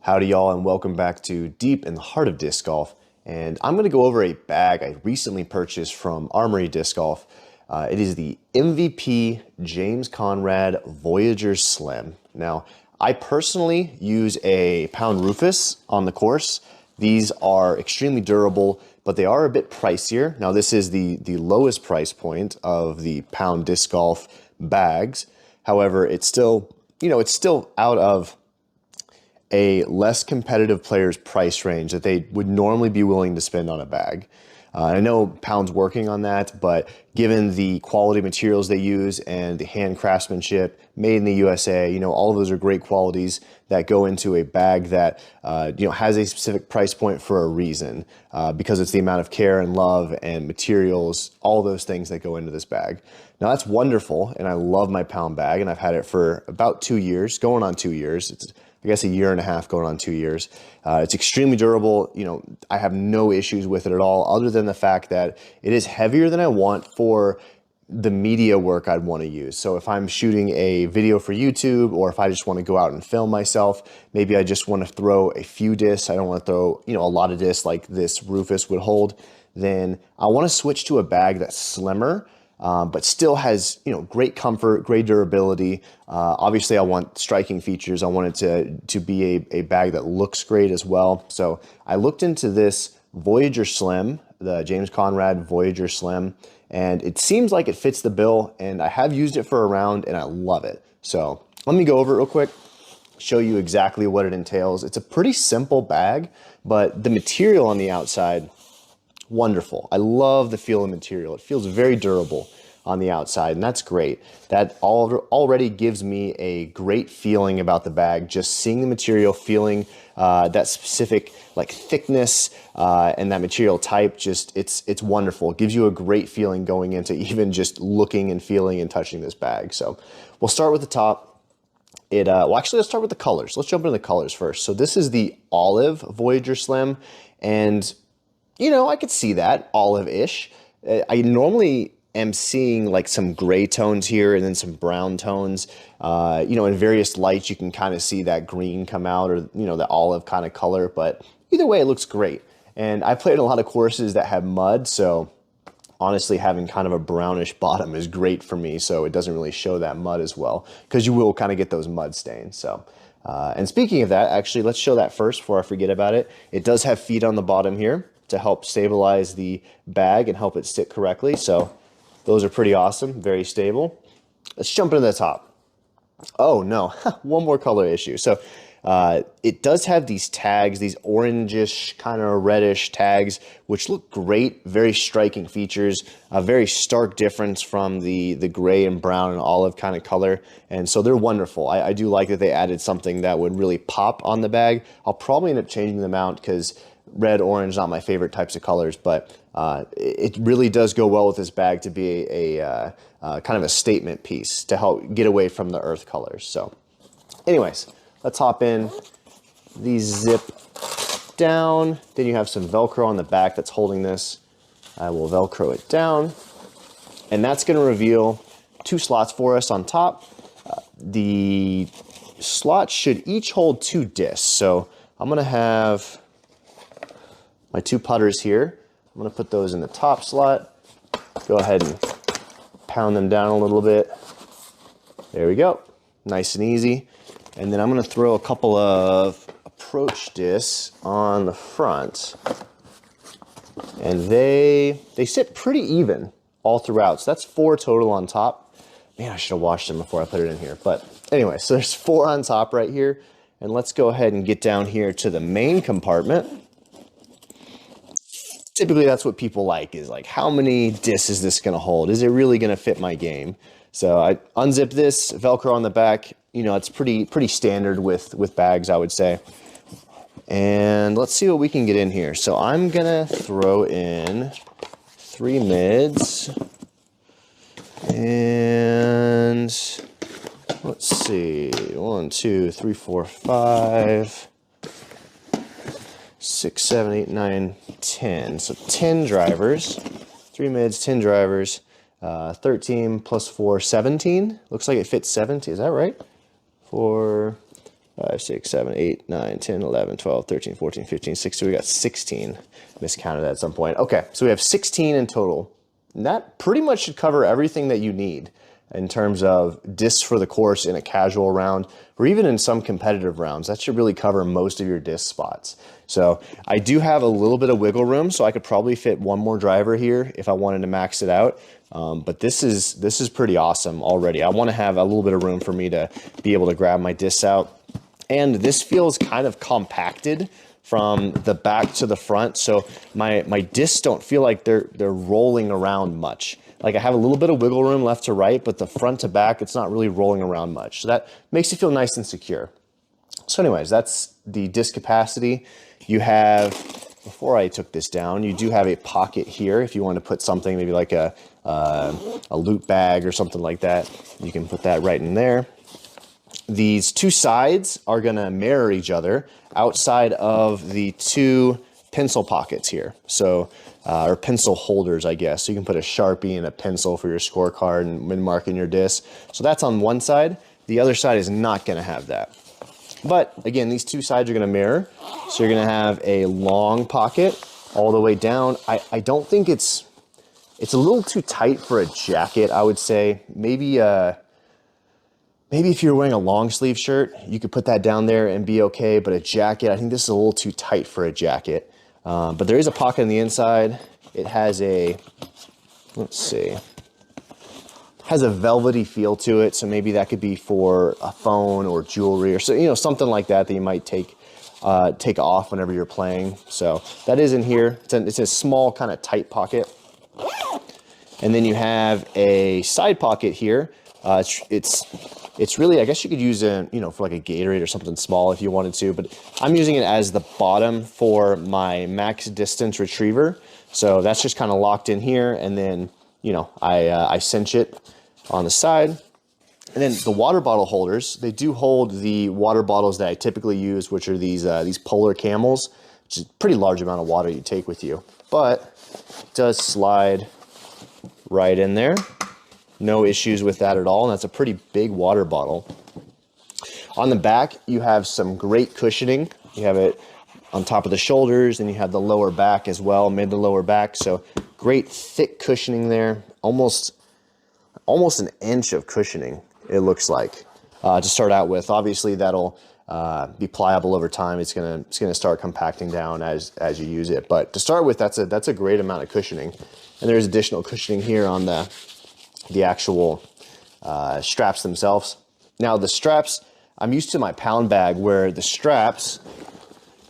Howdy y'all, and welcome back to Deep in the Heart of Disc Golf. And I'm going to go over a bag I recently purchased from Armory Disc Golf. It is the MVP James Conrad Voyager Slim. Now, I personally use a pound Rufus on the course. These are extremely durable, but they are a bit pricier. Now, this is the lowest price point of the pound disc golf bags. However, it's still, it's still out of a less competitive player's price range that they would normally be willing to spend on a bag. I know Pound's working on that, but given the quality materials they use and the hand craftsmanship, made in the USA, all of those are great qualities that go into a bag that, has a specific price point for a reason, because it's the amount of care and love and materials, all those things that go into this bag. Now that's wonderful, and I love my Pound bag, and I've had it for about 2 years, going on 2 years. It's, I guess, a year and a half going on 2 years. It's extremely durable. I have no issues with it at all, other than the fact that it is heavier than I want for the media work I'd want to use. So if I'm shooting a video for YouTube, or if I just want to go out and film myself, maybe I just want to throw a few discs. I don't want to throw, a lot of discs like this Rufus would hold. Then I want to switch to a bag that's slimmer, but still has, great comfort, great durability. Obviously I want striking features. I want it to be a bag that looks great as well. So I looked into this Voyager Slim, the James Conrad Voyager Slim, and it seems like it fits the bill, and I have used it for a round and I love it. So let me go over it real quick, show you exactly what it entails. It's a pretty simple bag, but the material on the outside, wonderful. I love the feel of the material. It feels very durable on the outside, and that's great. That already gives me a great feeling about the bag, just seeing the material, feeling that specific thickness and that material type. Just it's wonderful. It gives you a great feeling going into even just looking and feeling and touching this bag. So we'll start with the top. Well, actually, let's start with the colors. Let's jump into the colors first. So this is the olive Voyager Slim, and I could see that olive-ish. I normally am seeing some gray tones here and then some brown tones. In various lights, you can kind of see that green come out, or, the olive kind of color, but either way, it looks great. And I played a lot of courses that have mud, so honestly, having kind of a brownish bottom is great for me, so it doesn't really show that mud as well, because you will kind of get those mud stains. So, and speaking of that, actually, let's show that first before I forget about it. It does have feet on the bottom here to help stabilize the bag and help it sit correctly. So those are pretty awesome, very stable. Let's jump into the top. Oh no, one more color issue. So it does have these tags, these orangish, kind of reddish tags, which look great, very striking features, a very stark difference from the gray and brown and olive kind of color. And so they're wonderful. I do like that they added something that would really pop on the bag. I'll probably end up changing them out because red, orange, not my favorite types of colors, but it really does go well with this bag to be a kind of a statement piece to help get away from the earth colors. So anyways, let's hop in. These zip down. Then you have some Velcro on the back that's holding this. I will Velcro it down, and that's going to reveal 2 slots for us on top. The slots should each hold 2 discs. So I'm going to have my 2 putters here. I'm going to put those in the top slot. Go ahead and pound them down a little bit. There we go. Nice and easy. And then I'm going to throw a couple of approach discs on the front. And they sit pretty even all throughout. So that's 4 total on top. Man, I should have washed them before I put it in here. But anyway, so there's 4 on top right here. And let's go ahead and get down here to the main compartment. Typically that's what people is how many discs is this going to hold? Is it really going to fit my game? So I unzip this, Velcro on the back. It's pretty standard with bags, I would say. And let's see what we can get in here. So I'm going to throw in 3 mids. And let's see, 1, 2, 3, 4, 5, 6, 7, 8, 9, 10. So 10 drivers, 3 mids, 10 drivers, 13 plus 4, 17. Looks like it fits 17. Is that right? 4, 5, 6, 7, 8, 9, 10, 11, 12, 13, 14, 15, 16. We got 16. Miscounted at some point. Okay, so we have 16 in total. And that pretty much should cover everything that you need in terms of discs for the course in a casual round, or even in some competitive rounds. That should really cover most of your disc spots. So I do have a little bit of wiggle room, so I could probably fit one more driver here if I wanted to max it out. But this is pretty awesome already. I want to have a little bit of room for me to be able to grab my discs out. And this feels kind of compacted from the back to the front, so my discs don't feel like they're rolling around much. Like I have a little bit of wiggle room left to right, but the front to back, it's not really rolling around much. So that makes you feel nice and secure. So anyways, that's the disc capacity. You have, before I took this down, you do have a pocket here if you want to put something, maybe like a loot bag or something like that. You can put that right in there. These two sides are going to mirror each other outside of the two pencil pockets here. So, or pencil holders, I guess. So you can put a Sharpie and a pencil for your scorecard and when marking your disc. So that's on one side. The other side is not going to have that. But again, these two sides are going to mirror. So you're going to have a long pocket all the way down. I don't think it's a little too tight for a jacket, I would say. Maybe if you're wearing a long sleeve shirt, you could put that down there and be okay, but a jacket, I think this is a little too tight for a jacket. But there is a pocket on the inside. It has a, let's see, has a velvety feel to it, so maybe that could be for a phone or jewelry or so, you know, something like that that you might take off whenever you're playing. So that is in here. It's a small kind of tight pocket. And then you have a side pocket here. It's really, I guess you could use it, you know, for like a Gatorade or something small if you wanted to, but I'm using it as the bottom for my max distance retriever. So that's just kind of locked in here, and then, you know, I cinch it on the side. And then the water bottle holders, they do hold the water bottles that I typically use, which are these Polar Camels, which is a pretty large amount of water you take with you, but it does slide right in there. No issues with that at all, and that's a pretty big water bottle. On the back, you have some great cushioning. You have it on top of the shoulders, and you have the lower back as well, mid to lower back. So great thick cushioning there, almost an inch of cushioning, it looks like, to start out with. Obviously, that'll be pliable over time. It's gonna start compacting down as you use it. But to start with, that's a great amount of cushioning. And there's additional cushioning here on the actual straps themselves. Now the straps, I'm used to my pound bag where the straps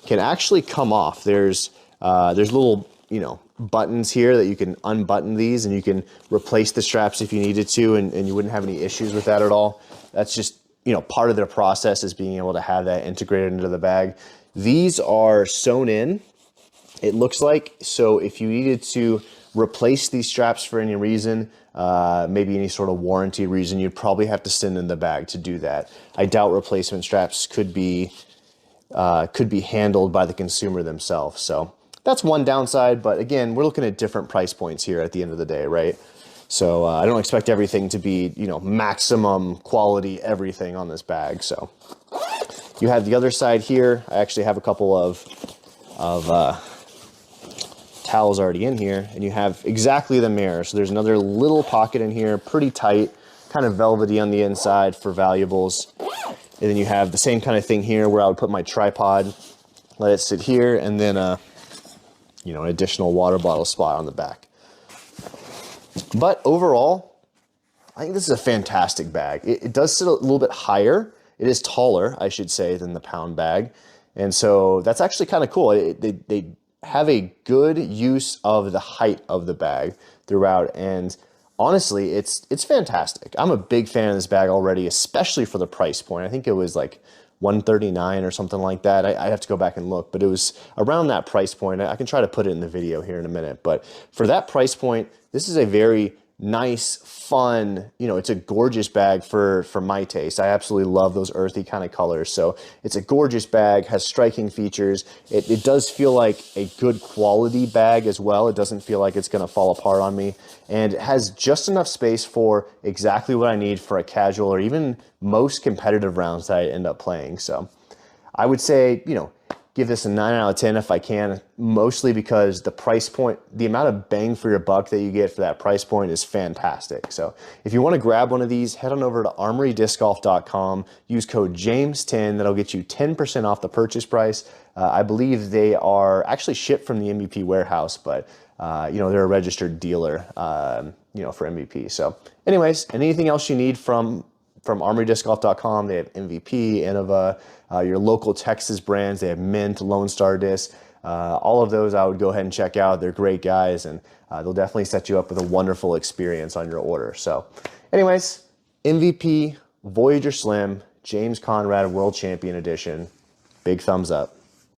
can actually come off. There's little, you know, buttons here that you can unbutton these, and you can replace the straps if you needed to, and you wouldn't have any issues with that at all. That's just, you know, part of their process is being able to have that integrated into the bag. These are sewn in, it looks like, so if you needed to replace these straps for any reason, maybe any sort of warranty reason, you'd probably have to send in the bag to do that. I doubt replacement straps could be handled by the consumer themselves. So that's one downside, but again, we're looking at different price points here at the end of the day, right? So I don't expect everything to be, you know, maximum quality everything on this bag. So you have the other side here. I actually have a couple of towels already in here, and you have exactly the mirror. So there's another little pocket in here, pretty tight, kind of velvety on the inside for valuables. And then you have the same kind of thing here where I would put my tripod, let it sit here, and then you know, an additional water bottle spot on the back. But overall, I think this is a fantastic bag. It does sit a little bit higher. It is taller, I should say, than the pound bag. And so that's actually kind of cool. They have a good use of the height of the bag throughout, and honestly, it's fantastic. I'm a big fan of this bag already, especially for the price point. I think it was like $139 or something like that. I have to go back and look, but it was around that price point. I can try to put it in the video here in a minute, but for that price point, this is a very nice, fun, you know, it's a gorgeous bag for my taste. I absolutely love those earthy kind of colors. So it's a gorgeous bag, has striking features. It does feel like a good quality bag as well. It doesn't feel like it's gonna fall apart on me. And it has just enough space for exactly what I need for a casual or even most competitive rounds that I end up playing. So I would say, you know, give this a 9 out of 10 if I can, mostly because the price point, the amount of bang for your buck that you get for that price point is fantastic. So if you want to grab one of these, head on over to armorydiscgolf.com, use code JAMES10, that'll get you 10% off the purchase price. I believe they are actually shipped from the MVP warehouse, but you know, they're a registered dealer, you know, for MVP. So anyways, and anything else you need from armorydiscgolf.com, they have MVP, Innova, your local Texas brands, they have Mint, Lone Star Disc, all of those I would go ahead and check out. They're great guys, and they'll definitely set you up with a wonderful experience on your order. So anyways, MVP, Voyager Slim, James Conrad World Champion Edition, big thumbs up.